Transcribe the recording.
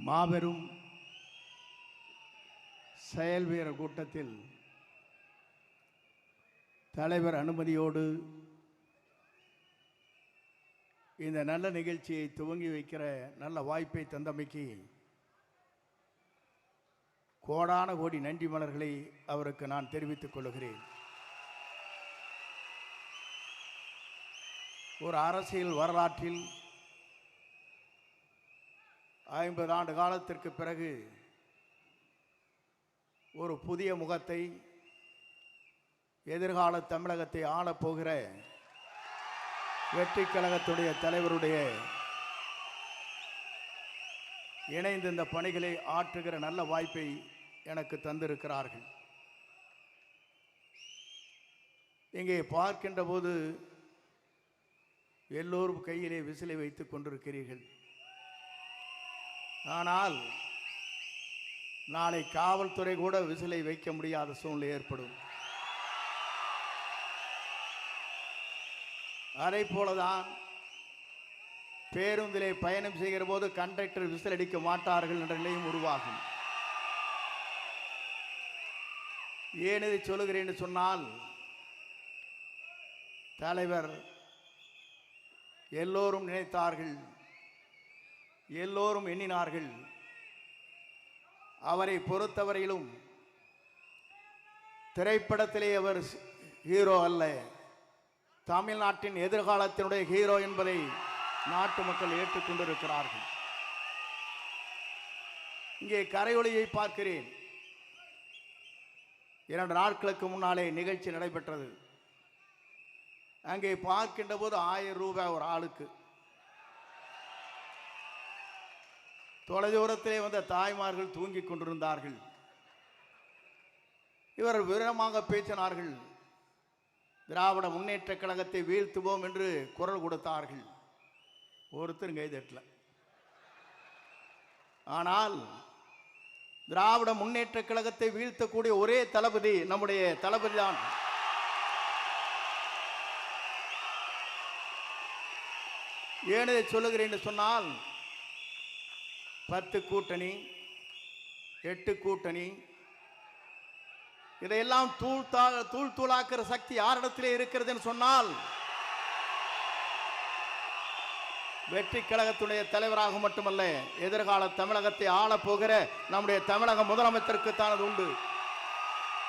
மாபெரும் செயல் வீரர் கூட்டத்தில் தலைவர் அனுமதியோடு இந்த நல்ல நிகழ்ச்சியை துவங்கி வைக்கிற நல்ல வாய்ப்பை தந்தமைக்கு கோடான கோடி நன்றி மலர்களை அவருக்கு நான் தெரிவித்துக் கொள்கிறேன். ஒரு அரசியல் வரலாற்றில் 50 ஆண்டு காலத்திற்கு பிறகு ஒரு புதிய முகத்தை எதிர்கால தமிழகத்தை ஆளப்போகிற வெற்றி கழகத்துடைய தலைவருடைய இணைந்து இந்த பணிகளை ஆற்றுகிற நல்ல வாய்ப்பை எனக்கு தந்திருக்கிறார்கள். இங்கே பார்க்கின்ற போது எல்லோரும் கையிலே விசிலை வைத்துக் கொண்டிருக்கிறீர்கள். ஆனால் நாளை காவல்துறை கூட விசிலை வைக்க முடியாத சூழ்நிலை ஏற்படும். அதை போலதான் பேருந்திலே பயணம் செய்கிற போது கண்டக்டர் விசில் அடிக்க மாட்டார்கள் என்ற நிலையும் உருவாகும். ஏன் இதை சொல்லுகிறேன் என்று சொன்னால், தலைவர் எல்லோரும் நினைத்தார்கள், எல்லோரும் எண்ணினார்கள். அவரை பொறுத்தவரையிலும் திரைப்படத்திலே அவர் ஹீரோ அல்ல, தமிழ்நாட்டின் எதிர்காலத்தினுடைய ஹீரோ என்பதை நாட்டு மக்கள் ஏற்றுக்கொண்டிருக்கிறார்கள். இங்கே கரையொலியை பார்க்கிறேன். 2 நாட்களுக்கு முன்னாலே நிகழ்ச்சி நடைபெற்றது. அங்கே பார்க்கின்ற போது 1000 ரூபாய் ஒரு ஆளுக்கு. தொலைதூரத்திலே வந்த தாய்மார்கள் தூங்கிக் கொண்டிருந்தார்கள். இவர்கள் விவரமாக பேசினார்கள். திராவிட முன்னேற்ற கழகத்தை வீழ்த்துவோம் என்று குரல் கொடுத்தார்கள். ஒருத்தர் கைதட்டல. ஆனால் திராவிட முன்னேற்ற கழகத்தை வீழ்த்தக்கூடிய ஒரே தளபதி நம்முடைய தளபதி தான். ஏன் இதை சொல்லுகிறேன் என்று சொன்னால், 10 கூட்டணி 8 கூட்டணி இதையெல்லாம் தூள் தூளாக்குற சக்தி யாரிடத்திலே இருக்கிறது என்று சொன்னால், வெற்றி கழகத்துடைய தலைவராக மட்டுமல்ல, எதிர்கால தமிழகத்தை ஆளப்போகிற நம்முடைய தமிழக முதலமைச்சருக்கு தான் அது உண்டு.